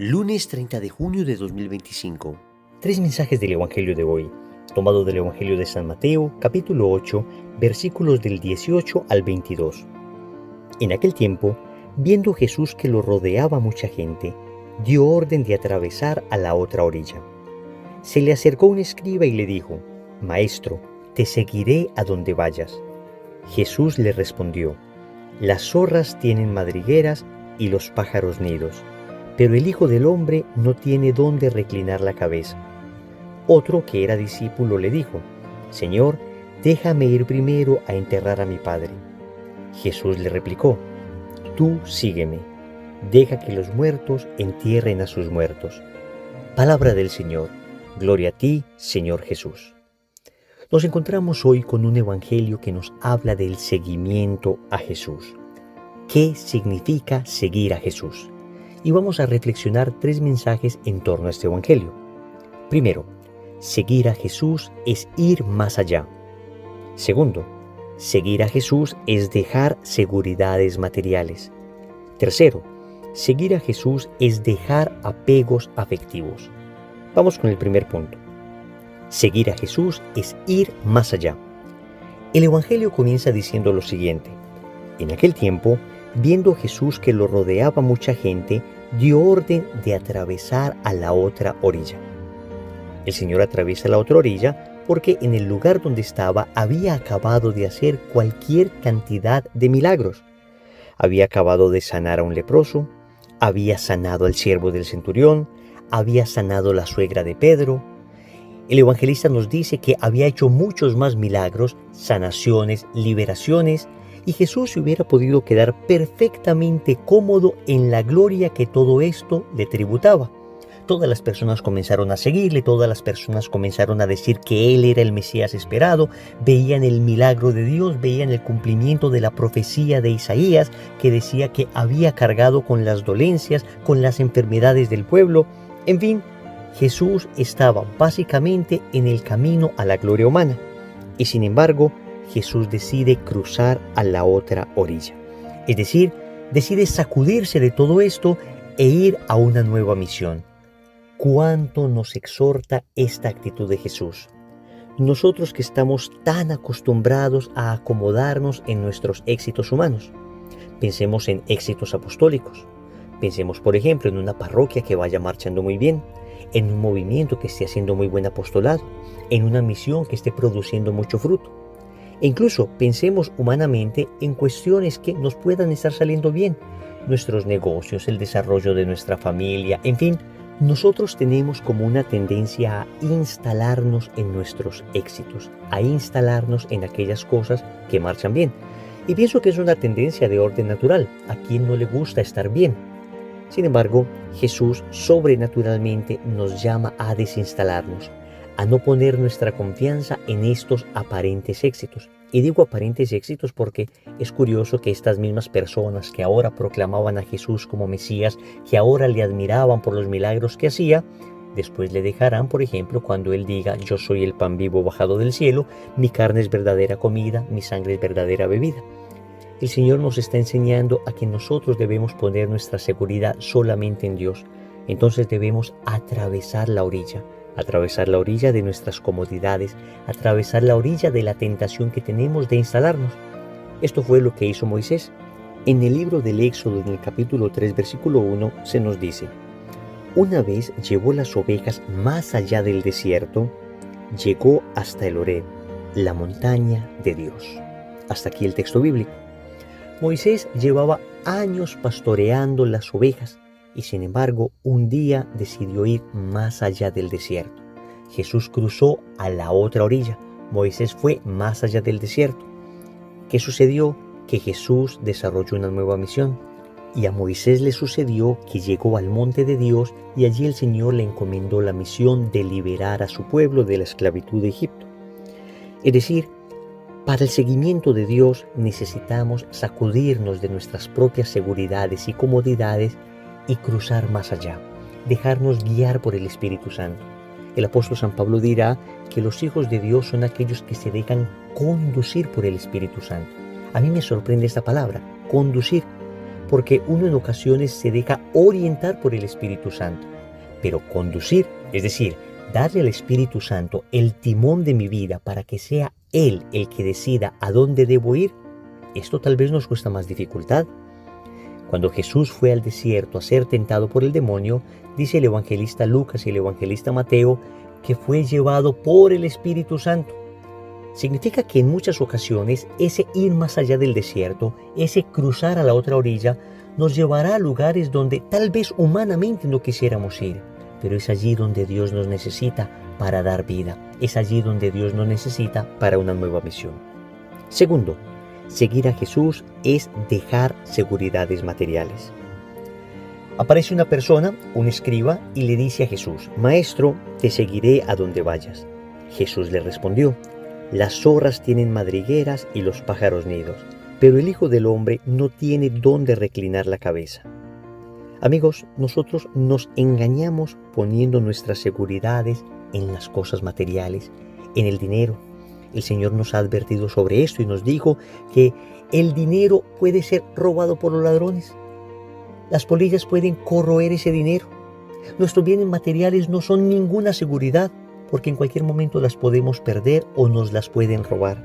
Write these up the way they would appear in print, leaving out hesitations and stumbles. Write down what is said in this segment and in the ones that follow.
Lunes 30 de junio de 2025. Tres mensajes del Evangelio de hoy, tomado del Evangelio de San Mateo, capítulo 8, versículos del 18 al 22. En aquel tiempo, viendo Jesús que lo rodeaba mucha gente, dio orden de atravesar a la otra orilla. Se le acercó un escriba y le dijo: «Maestro, te seguiré a donde vayas». Jesús le respondió: «Las zorras tienen madrigueras y los pájaros nidos, pero el Hijo del Hombre no tiene dónde reclinar la cabeza». Otro, que era discípulo, le dijo: «Señor, déjame ir primero a enterrar a mi padre». Jesús le replicó: «Tú sígueme, deja que los muertos entierren a sus muertos». Palabra del Señor. Gloria a ti, Señor Jesús. Nos encontramos hoy con un evangelio que nos habla del seguimiento a Jesús. ¿Qué significa seguir a Jesús? Y vamos a reflexionar tres mensajes en torno a este evangelio. Primero, seguir a Jesús es ir más allá. Segundo, seguir a Jesús es dejar seguridades materiales. Tercero, seguir a Jesús es dejar apegos afectivos. Vamos con el primer punto. Seguir a Jesús es ir más allá. El evangelio comienza diciendo lo siguiente: en aquel tiempo, viendo Jesús que lo rodeaba mucha gente, dio orden de atravesar a la otra orilla. El Señor atraviesa la otra orilla porque en el lugar donde estaba había acabado de hacer cualquier cantidad de milagros. Había acabado de sanar a un leproso, había sanado al siervo del centurión, había sanado la suegra de Pedro. El evangelista nos dice que había hecho muchos más milagros, sanaciones, liberaciones, y Jesús se hubiera podido quedar perfectamente cómodo en la gloria que todo esto le tributaba. Todas las personas comenzaron a seguirle, todas las personas comenzaron a decir que Él era el Mesías esperado, veían el milagro de Dios, veían el cumplimiento de la profecía de Isaías, que decía que había cargado con las dolencias, con las enfermedades del pueblo. En fin, Jesús estaba básicamente en el camino a la gloria humana, y sin embargo, Jesús decide cruzar a la otra orilla. Es decir, decide sacudirse de todo esto e ir a una nueva misión. ¿Cuánto nos exhorta esta actitud de Jesús? Nosotros que estamos tan acostumbrados a acomodarnos en nuestros éxitos humanos. Pensemos en éxitos apostólicos. Pensemos, por ejemplo, en una parroquia que vaya marchando muy bien, en un movimiento que esté haciendo muy buen apostolado, en una misión que esté produciendo mucho fruto. E incluso pensemos humanamente en cuestiones que nos puedan estar saliendo bien, nuestros negocios, el desarrollo de nuestra familia, en fin, nosotros tenemos como una tendencia a instalarnos en nuestros éxitos, a instalarnos en aquellas cosas que marchan bien. Y pienso que es una tendencia de orden natural, a quien no le gusta estar bien. Sin embargo, Jesús sobrenaturalmente nos llama a desinstalarnos, a no poner nuestra confianza en estos aparentes éxitos. Y digo aparentes éxitos porque es curioso que estas mismas personas que ahora proclamaban a Jesús como Mesías, que ahora le admiraban por los milagros que hacía, después le dejarán, por ejemplo, cuando Él diga: «Yo soy el pan vivo bajado del cielo, mi carne es verdadera comida, mi sangre es verdadera bebida». El Señor nos está enseñando a que nosotros debemos poner nuestra seguridad solamente en Dios. Entonces debemos atravesar la orilla de nuestras comodidades, atravesar la orilla de la tentación que tenemos de instalarnos. Esto fue lo que hizo Moisés. En el libro del Éxodo, en el capítulo 3, versículo 1, se nos dice: «Una vez llevó las ovejas más allá del desierto, llegó hasta el Horeb, la montaña de Dios». Hasta aquí el texto bíblico. Moisés llevaba años pastoreando las ovejas y sin embargo un día decidió ir más allá del desierto. Jesús cruzó a la otra orilla, Moisés fue más allá del desierto. ¿Qué sucedió? Que Jesús desarrolló una nueva misión y a Moisés le sucedió que llegó al monte de Dios y allí el Señor le encomendó la misión de liberar a su pueblo de la esclavitud de Egipto. Es decir, para el seguimiento de Dios necesitamos sacudirnos de nuestras propias seguridades y comodidades y cruzar más allá, dejarnos guiar por el Espíritu Santo. El apóstol San Pablo dirá que los hijos de Dios son aquellos que se dejan conducir por el Espíritu Santo. A mí me sorprende esta palabra, conducir, porque uno en ocasiones se deja orientar por el Espíritu Santo. Pero conducir, es decir, darle al Espíritu Santo el timón de mi vida para que sea Él el que decida a dónde debo ir, esto tal vez nos cuesta más dificultad. Cuando Jesús fue al desierto a ser tentado por el demonio, dice el evangelista Lucas y el evangelista Mateo que fue llevado por el Espíritu Santo. Significa que en muchas ocasiones ese ir más allá del desierto, ese cruzar a la otra orilla, nos llevará a lugares donde tal vez humanamente no quisiéramos ir, pero es allí donde Dios nos necesita para dar vida, es allí donde Dios nos necesita para una nueva misión. Segundo, seguir a Jesús es dejar seguridades materiales. Aparece una persona, un escriba, y le dice a Jesús: Maestro, te seguiré a donde vayas. Jesús le respondió: Las zorras tienen madrigueras y los pájaros nidos, pero el Hijo del Hombre no tiene dónde reclinar la cabeza. Amigos, nosotros nos engañamos poniendo nuestras seguridades en las cosas materiales, en el dinero. El Señor nos ha advertido sobre esto y nos dijo que el dinero puede ser robado por los ladrones. Las polillas pueden corroer ese dinero. Nuestros bienes materiales no son ninguna seguridad, porque en cualquier momento las podemos perder o nos las pueden robar.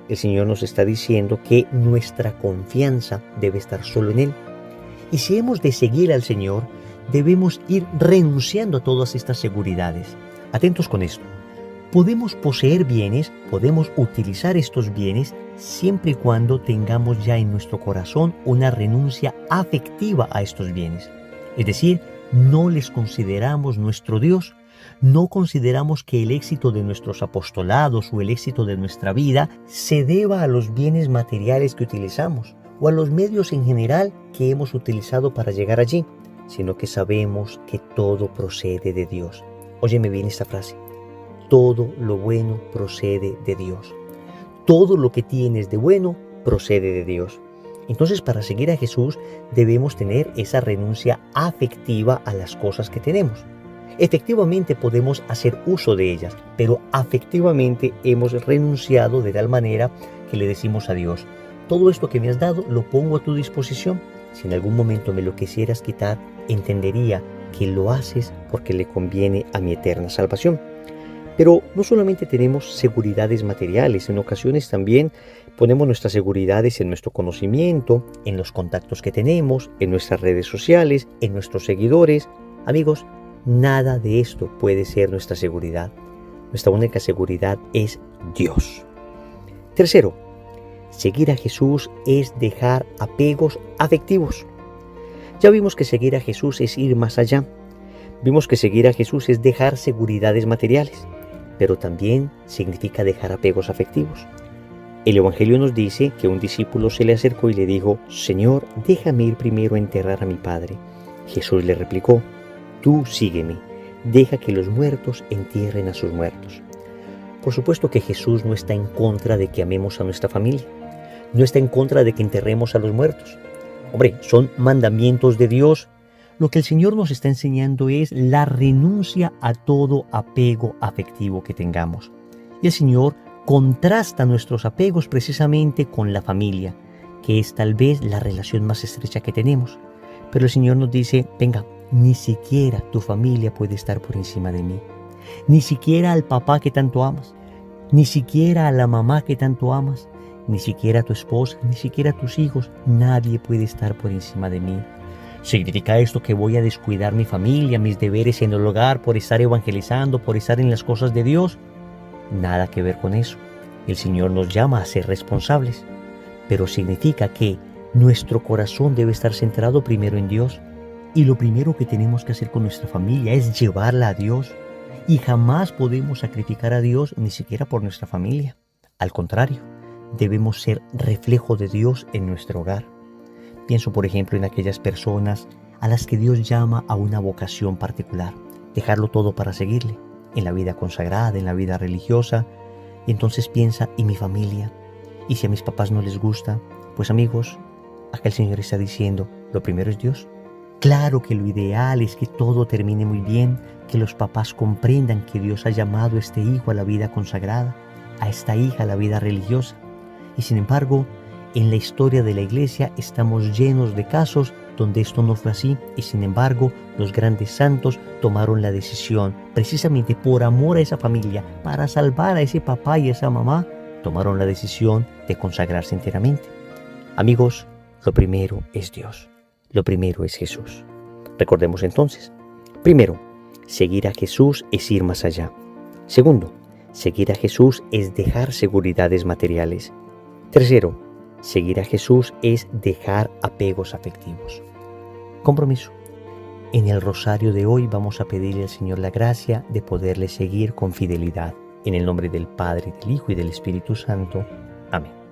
El Señor nos está diciendo que nuestra confianza debe estar solo en Él. Y si hemos de seguir al Señor, debemos ir renunciando a todas estas seguridades. Atentos con esto. Podemos poseer bienes, podemos utilizar estos bienes siempre y cuando tengamos ya en nuestro corazón una renuncia afectiva a estos bienes. Es decir, no les consideramos nuestro Dios, no consideramos que el éxito de nuestros apostolados o el éxito de nuestra vida se deba a los bienes materiales que utilizamos o a los medios en general que hemos utilizado para llegar allí, sino que sabemos que todo procede de Dios. Óyeme bien esta frase. Todo lo bueno procede de Dios. Todo lo que tienes de bueno procede de Dios. Entonces, para seguir a Jesús debemos tener esa renuncia afectiva a las cosas que tenemos. Efectivamente podemos hacer uso de ellas, pero afectivamente hemos renunciado de tal manera que le decimos a Dios: todo esto que me has dado lo pongo a tu disposición. Si en algún momento me lo quisieras quitar, entendería que lo haces porque le conviene a mi eterna salvación. Pero no solamente tenemos seguridades materiales, en ocasiones también ponemos nuestras seguridades en nuestro conocimiento, en los contactos que tenemos, en nuestras redes sociales, en nuestros seguidores. Amigos, nada de esto puede ser nuestra seguridad. Nuestra única seguridad es Dios. Tercero, seguir a Jesús es dejar apegos afectivos. Ya vimos que seguir a Jesús es ir más allá. Vimos que seguir a Jesús es dejar seguridades materiales, pero también significa dejar apegos afectivos. El Evangelio nos dice que un discípulo se le acercó y le dijo: Señor, déjame ir primero a enterrar a mi padre. Jesús le replicó: Tú sígueme, deja que los muertos entierren a sus muertos. Por supuesto que Jesús no está en contra de que amemos a nuestra familia, no está en contra de que enterremos a los muertos. Hombre, son mandamientos de Dios. Lo que el Señor nos está enseñando es la renuncia a todo apego afectivo que tengamos. Y el Señor contrasta nuestros apegos precisamente con la familia, que es tal vez la relación más estrecha que tenemos. Pero el Señor nos dice: venga, ni siquiera tu familia puede estar por encima de mí. Ni siquiera al papá que tanto amas, ni siquiera a la mamá que tanto amas, ni siquiera a tu esposa, ni siquiera a tus hijos. Nadie puede estar por encima de mí. ¿Significa esto que voy a descuidar mi familia, mis deberes en el hogar por estar evangelizando, por estar en las cosas de Dios? Nada que ver con eso. El Señor nos llama a ser responsables, pero significa que nuestro corazón debe estar centrado primero en Dios, y lo primero que tenemos que hacer con nuestra familia es llevarla a Dios, y jamás podemos sacrificar a Dios ni siquiera por nuestra familia. Al contrario, debemos ser reflejo de Dios en nuestro hogar. Pienso, por ejemplo, en aquellas personas a las que Dios llama a una vocación particular, dejarlo todo para seguirle, en la vida consagrada, en la vida religiosa, y entonces piensa: ¿y mi familia? ¿Y si a mis papás no les gusta? Pues amigos, acá el Señor está diciendo: lo primero es Dios. Claro que lo ideal es que todo termine muy bien, que los papás comprendan que Dios ha llamado a este hijo a la vida consagrada, a esta hija a la vida religiosa, y sin embargo, En la historia de la Iglesia estamos llenos de casos donde esto no fue así y sin embargo los grandes santos tomaron la decisión, precisamente por amor a esa familia, para salvar a ese papá y a esa mamá, tomaron la decisión de consagrarse enteramente. Amigos, lo primero es Dios, lo primero es Jesús. Recordemos entonces, primero, seguir a Jesús es ir más allá. Segundo, seguir a Jesús es dejar seguridades materiales. Tercero, seguir a Jesús es dejar apegos afectivos. Compromiso. En el rosario de hoy vamos a pedirle al Señor la gracia de poderle seguir con fidelidad. En el nombre del Padre, del Hijo y del Espíritu Santo. Amén.